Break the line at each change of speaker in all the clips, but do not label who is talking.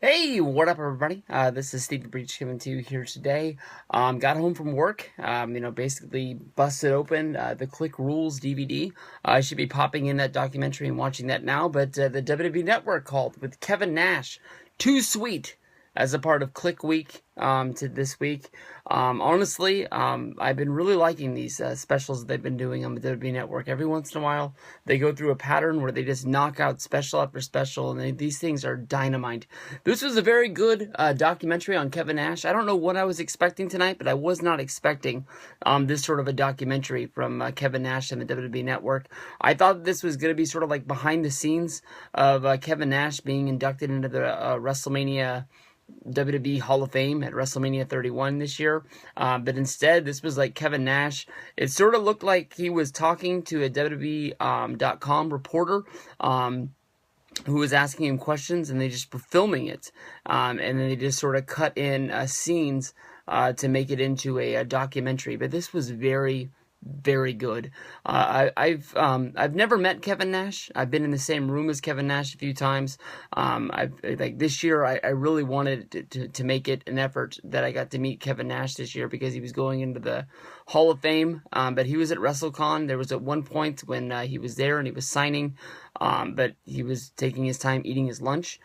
Hey, what up, everybody? This is Stevie Breach coming to you here today. Got home from work. Basically busted open the Click Rules DVD. I should be popping in that documentary and watching that now. But the WWE Network called with Kevin Nash, Too Sweet, as a part of Click Week to this week. Honestly, I've been really liking these specials that they've been doing on the WWE Network. Every once in a while, they go through a pattern where they just knock out special after special, and these things are dynamite. This was a very good documentary on Kevin Nash. I don't know what I was expecting tonight, but I was not expecting this sort of a documentary from Kevin Nash and the WWE Network. I thought this was going to be sort of like behind the scenes of Kevin Nash being inducted into the WrestleMania WWE Hall of Fame at WrestleMania 31 this year. But instead, this was like Kevin Nash. It sort of looked like he was talking to a WWE.com reporter who was asking him questions, and they just were filming it. And then they just sort of cut in scenes to make it into a documentary. But this was very, very good. I've never met Kevin Nash. I've been in the same room as Kevin Nash a few times. This year I really wanted to make it an effort that I got to meet Kevin Nash this year because he was going into the Hall of Fame. But he was at WrestleCon. There was at one point when he was there and he was signing, but he was taking his time eating his lunch.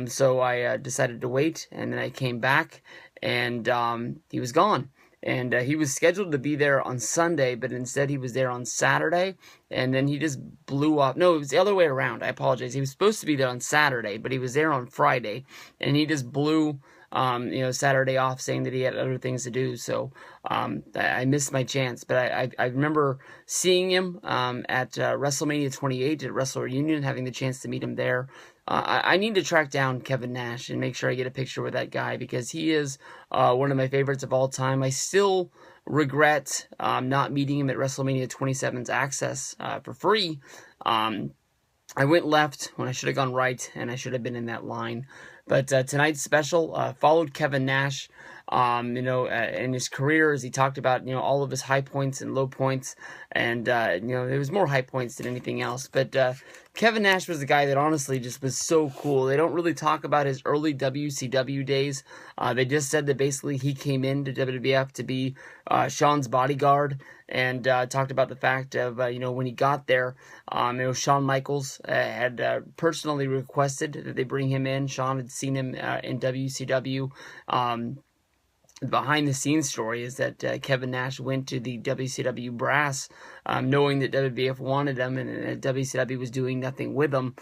So I decided to wait, and then I came back, and he was gone. And he was scheduled to be there on Sunday, but instead he was there on Saturday, and then he just blew off. No, it was the other way around. I apologize. He was supposed to be there on Saturday, but he was there on Friday, and he just blew Saturday off, saying that he had other things to do. So I missed my chance. But I remember seeing him at WrestleMania 28 at Wrestle Reunion, having the chance to meet him there. I need to track down Kevin Nash and make sure I get a picture with that guy because he is one of my favorites of all time. I still regret not meeting him at WrestleMania 27's Access for free. I went left when I should have gone right, and I should have been in that line. But tonight's special followed Kevin Nash, in his career, as he talked about, all of his high points and low points. And, there was more high points than anything else. But Kevin Nash was the guy that honestly just was so cool. They don't really talk about his early WCW days. They just said that basically he came into WWF to be Shawn's bodyguard, and talked about the fact of, when he got there, Shawn Michaels had personally requested that they bring him in. Shawn had seen him in WCW. Behind the scenes story is that Kevin Nash went to the WCW brass, knowing that WWF wanted him, and WCW was doing nothing with him.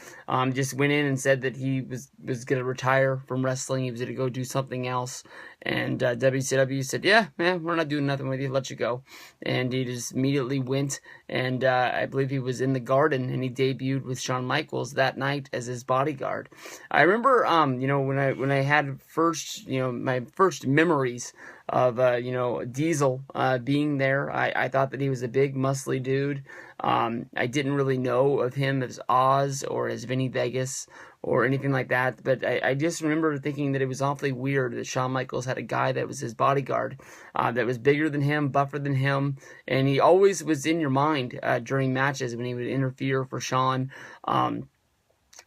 Just went in and said that he was going to retire from wrestling. He was going to go do something else. And WCW said, yeah, man, we're not doing nothing with you. Let you go. And he just immediately went, and I believe he was in the Garden, and he debuted with Shawn Michaels that night as his bodyguard. I remember, when I had first, my first memories of Diesel being there. I thought that he was a big muscly dude. I didn't really know of him as Oz or as Vinny Vegas or anything like that, but I just remember thinking that it was awfully weird that Shawn Michaels had a guy that was his bodyguard, that was bigger than him, buffer than him, and he always was in your mind during matches when he would interfere for Shawn.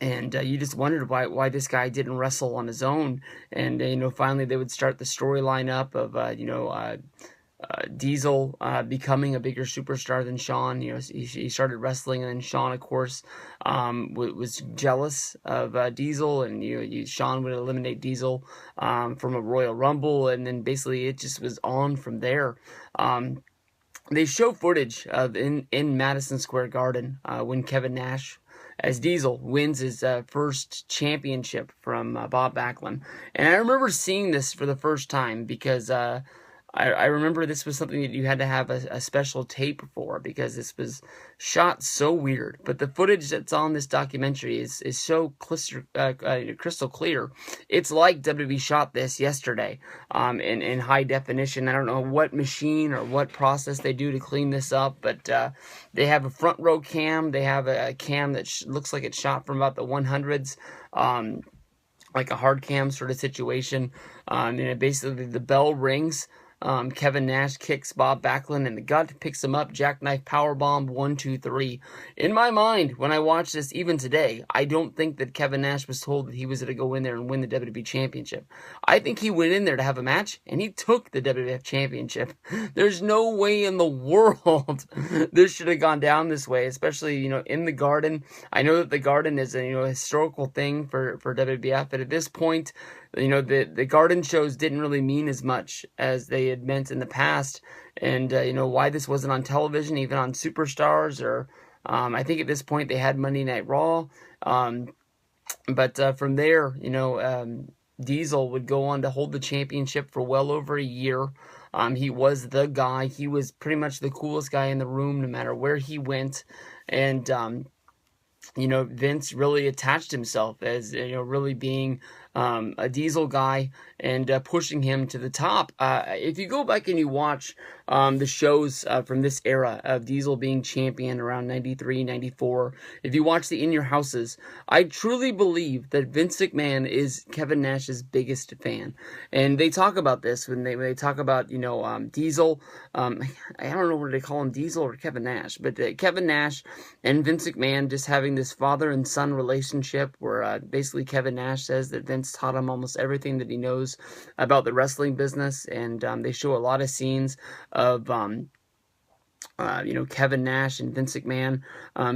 And you just wondered why this guy didn't wrestle on his own. And, finally they would start the storyline up of, Diesel becoming a bigger superstar than Shawn. He started wrestling, and then Shawn, of course, was jealous of Diesel, and Shawn would eliminate Diesel from a Royal Rumble, and then basically it just was on from there. They show footage of in Madison Square Garden when Kevin Nash as Diesel wins his first championship from Bob Backlund. And I remember seeing this for the first time because I remember this was something that you had to have a special tape for because this was shot so weird. But the footage that's on this documentary is so crystal clear. It's like WWE shot this yesterday in high definition. I don't know what machine or what process they do to clean this up, but they have a front row cam. They have a cam that looks like it's shot from about the 100s. Like a hard cam sort of situation. Basically the bell rings Kevin Nash kicks Bob Backlund in the gut, picks him up, jackknife powerbomb, 1, 2, 3. In my mind, when I watch this, even today, I don't think that Kevin Nash was told that he was going to go in there and win the WWE Championship. I think he went in there to have a match, and he took the WWF Championship. There's no way in the world this should have gone down this way, especially, in the Garden. I know that the Garden is a, historical thing for WWF, but at this point, the Garden shows didn't really mean as much as they had meant in the past, and, why this wasn't on television, even on Superstars, or, I think at this point they had Monday Night Raw, but from there, Diesel would go on to hold the championship for well over a year. He was the guy. He was pretty much the coolest guy in the room, no matter where he went, and, Vince really attached himself as, really being a Diesel guy and pushing him to the top. If you go back and you watch the shows from this era of Diesel being champion around 93, 94, if you watch the In Your Houses, I truly believe that Vince McMahon is Kevin Nash's biggest fan. And they talk about this when they talk about, Diesel. I don't know whether they call him Diesel or Kevin Nash, but Kevin Nash and Vince McMahon just having this father and son relationship where basically Kevin Nash says that Vince taught him almost everything that he knows about the wrestling business, and they show a lot of scenes of Kevin Nash and Vince McMahon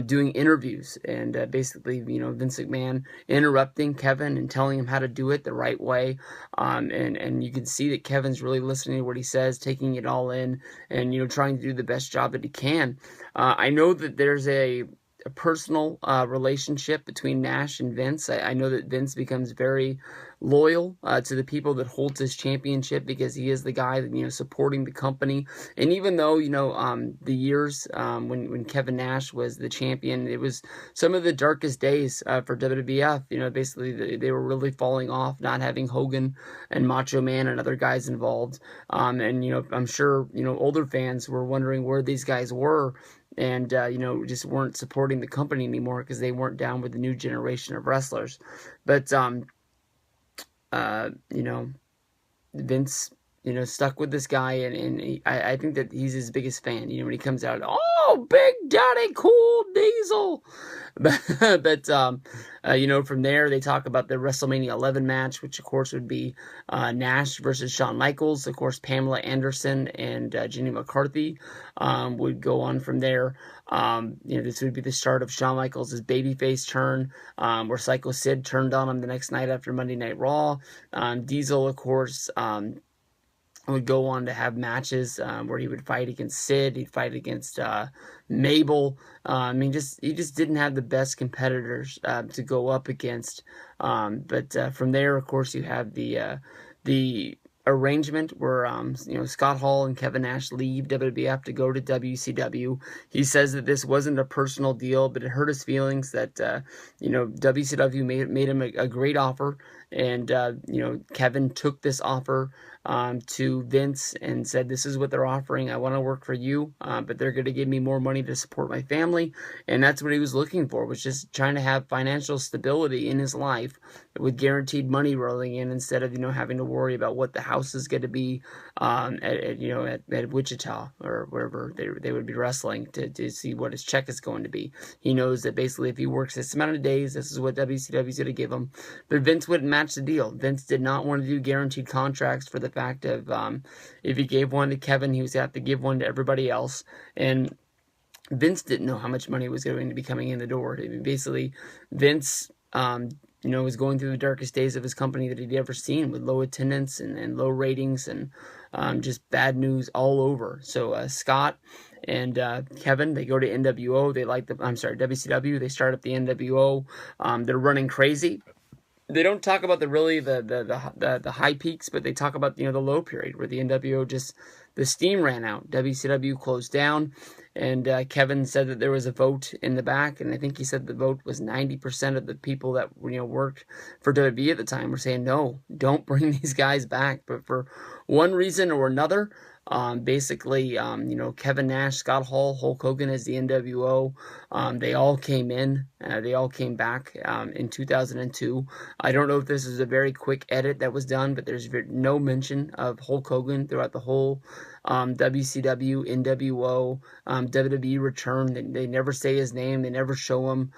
doing interviews, and basically, Vince McMahon interrupting Kevin and telling him how to do it the right way, and you can see that Kevin's really listening to what he says, taking it all in, and trying to do the best job that he can. I know that there's a personal relationship between Nash and Vince. I know that Vince becomes very loyal to the people that holds his championship because he is the guy that, supporting the company. And even though, the years when Kevin Nash was the champion, it was some of the darkest days for WWF. Basically they were really falling off, not having Hogan and Macho Man and other guys involved. And, I'm sure, older fans were wondering where these guys were, and just weren't supporting the company anymore because they weren't down with the new generation of wrestlers. But Vince stuck with this guy, and I think that he's his biggest fan. When he comes out, oh, Big Daddy Cool Diesel. But from there they talk about the WrestleMania 11 match, which of course would be Nash versus Shawn Michaels. Of course, Pamela Anderson and Jenny McCarthy would go on from there. This would be the start of Shawn Michaels' babyface turn, where Psycho Sid turned on him the next night after Monday Night Raw. Diesel, of course, would go on to have matches where he would fight against Sid, he'd fight against Mabel. He just didn't have the best competitors to go up against. But from there, of course, you have the arrangement where Scott Hall and Kevin Nash leave WWF to go to WCW. He says that this wasn't a personal deal, but it hurt his feelings that WCW made him a great offer, and Kevin took this offer to Vince and said, this is what they're offering. I want to work for you, but they're going to give me more money to support my family. And that's what he was looking for, was just trying to have financial stability in his life with guaranteed money rolling in, instead of having to worry about what the house is going to be at Wichita or wherever they would be wrestling to see what his check is going to be. He knows that basically if he works this amount of days, this is what WCW is going to give him. But Vince wouldn't match the deal. Vince did not want to do guaranteed contracts for the fact of if he gave one to Kevin, he was going to have to give one to everybody else. And Vince didn't know how much money was going to be coming in the door. Basically, Vince was going through the darkest days of his company that he'd ever seen, with low attendance and low ratings and just bad news all over. So Scott and Kevin, they go to NWO. WCW. They start up the NWO. They're running crazy. They don't talk about the high peaks, but they talk about the low period where the NWO the steam ran out. WCW closed down, and Kevin said that there was a vote in the back, and I think he said the vote was 90% of the people that worked for WWE at the time were saying no, don't bring these guys back. But for one reason or another, Basically, Kevin Nash, Scott Hall, Hulk Hogan as the NWO. They all came in. They all came back in 2002. I don't know if this is a very quick edit that was done, but there's no mention of Hulk Hogan throughout the whole WCW, NWO, WWE return. They never say his name. They never show him.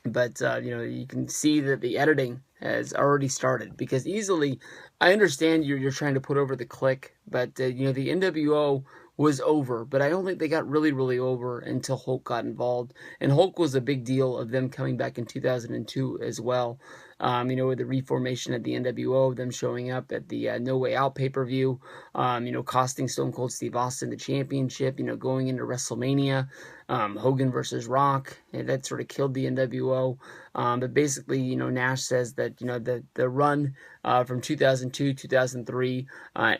But you can see that the editing has already started, because easily, I understand you're trying to put over the Click, but the NWO was over, but I don't think they got really over until Hulk got involved, and Hulk was a big deal of them coming back in 2002 as well. With the reformation of the NWO, them showing up at the No Way Out pay-per-view, costing Stone Cold Steve Austin the championship, going into WrestleMania, Hogan versus Rock, and that sort of killed the NWO. But basically, Nash says that, the run from 2002, 2003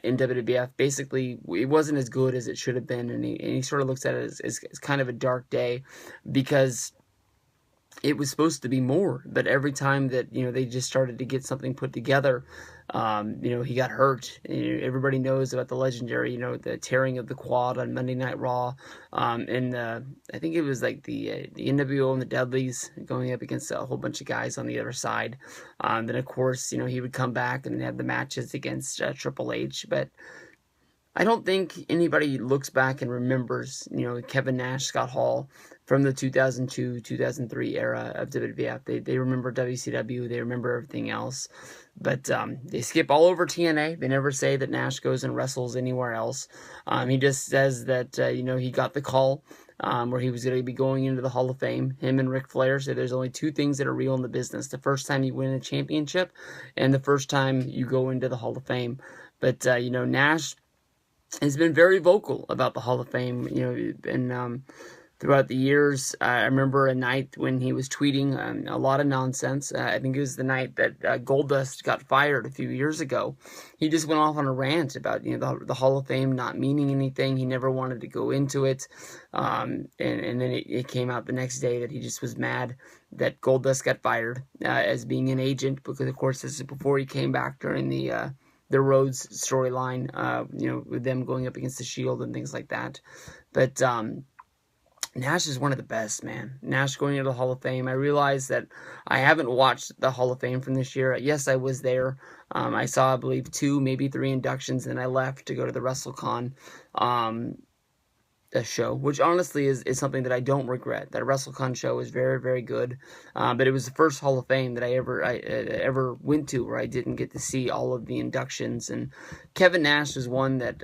in WWF, basically, it wasn't as good as it should have been, and he sort of looks at it as kind of a dark day, because it was supposed to be more, but every time that they just started to get something put together, he got hurt. Everybody knows about the legendary, the tearing of the quad on Monday Night Raw, and I think it was like the NWO and the Dudleys going up against a whole bunch of guys on the other side. Then of course, he would come back and have the matches against Triple H, but I don't think anybody looks back and remembers, Kevin Nash, Scott Hall from the 2002, 2003 era of WWF. They remember WCW. They remember everything else. But they skip all over TNA. They never say that Nash goes and wrestles anywhere else. He just says that, he got the call where he was going to be going into the Hall of Fame. Him and Ric Flair say there's only two things that are real in the business: the first time you win a championship and the first time you go into the Hall of Fame. But, Nash has been very vocal about the Hall of Fame, and throughout the years. I remember a night when he was tweeting a lot of nonsense. I think it was the night that Goldust got fired a few years ago. He just went off on a rant about the Hall of Fame not meaning anything. He never wanted to go into it, and then it came out the next day that he just was mad that Goldust got fired as being an agent, because of course this is before he came back during the Rhodes storyline, with them going up against the Shield and things like that. But Nash is one of the best, man. Nash going into the Hall of Fame. I realize that I haven't watched the Hall of Fame from this year. Yes, I was there. I saw, I believe, 2, maybe 3 inductions, and I left to go to the WrestleCon a show, which honestly is something that I don't regret. That WrestleCon show was very, very good, but it was the first Hall of Fame that I ever went to where I didn't get to see all of the inductions. And Kevin Nash is one that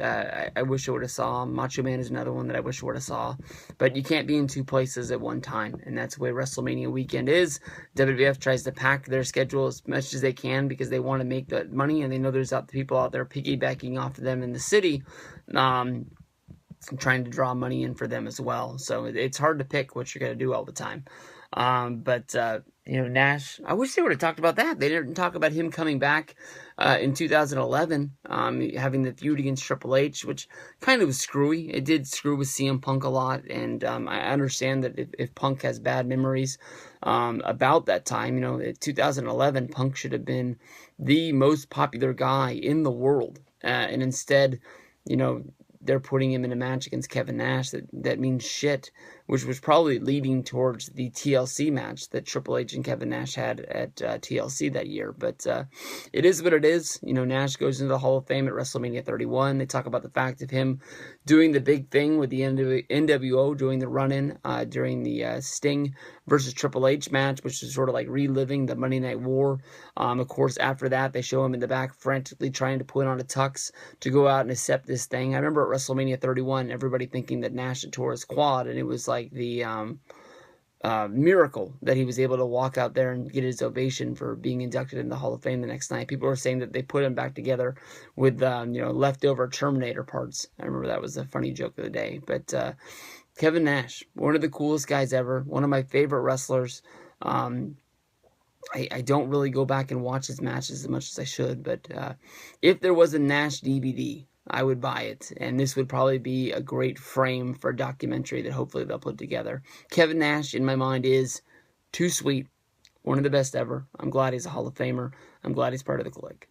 I wish I would have saw. Macho Man is another one that I wish I would have saw. But you can't be in 2 places at one time, and that's the way WrestleMania weekend is. WWF tries to pack their schedule as much as they can because they want to make the money, and they know there's people out there piggybacking off of them in the city, trying to draw money in for them as well. So it's hard to pick what you're going to do all the time. But Nash, I wish they would have talked about that. They didn't talk about him coming back in 2011, having the feud against Triple H, which kind of was screwy. It did screw with CM Punk a lot, and I understand that if Punk has bad memories about that time, in 2011, Punk should have been the most popular guy in the world, and instead, they're putting him in a match against Kevin Nash that means shit, which was probably leading towards the TLC match that Triple H and Kevin Nash had at TLC that year. But it is what it is. Nash goes into the Hall of Fame at WrestleMania 31. They talk about the fact of him doing the big thing with the NWO, doing the run-in during the Sting versus Triple H match, which is sort of like reliving the Monday Night War. Of course, after that, they show him in the back frantically trying to put on a tux to go out and accept this thing. I remember at WrestleMania 31, everybody thinking that Nash had tore his quad, and it was like the miracle that he was able to walk out there and get his ovation for being inducted in the Hall of Fame the next night. People were saying that they put him back together with leftover Terminator parts. I remember that was a funny joke of the day. But Kevin Nash, one of the coolest guys ever, one of my favorite wrestlers. I don't really go back and watch his matches as much as I should, but if there was a Nash DVD, I would buy it, and this would probably be a great frame for a documentary that hopefully they'll put together. Kevin Nash, in my mind, is too sweet, one of the best ever. I'm glad he's a Hall of Famer. I'm glad he's part of the Clique.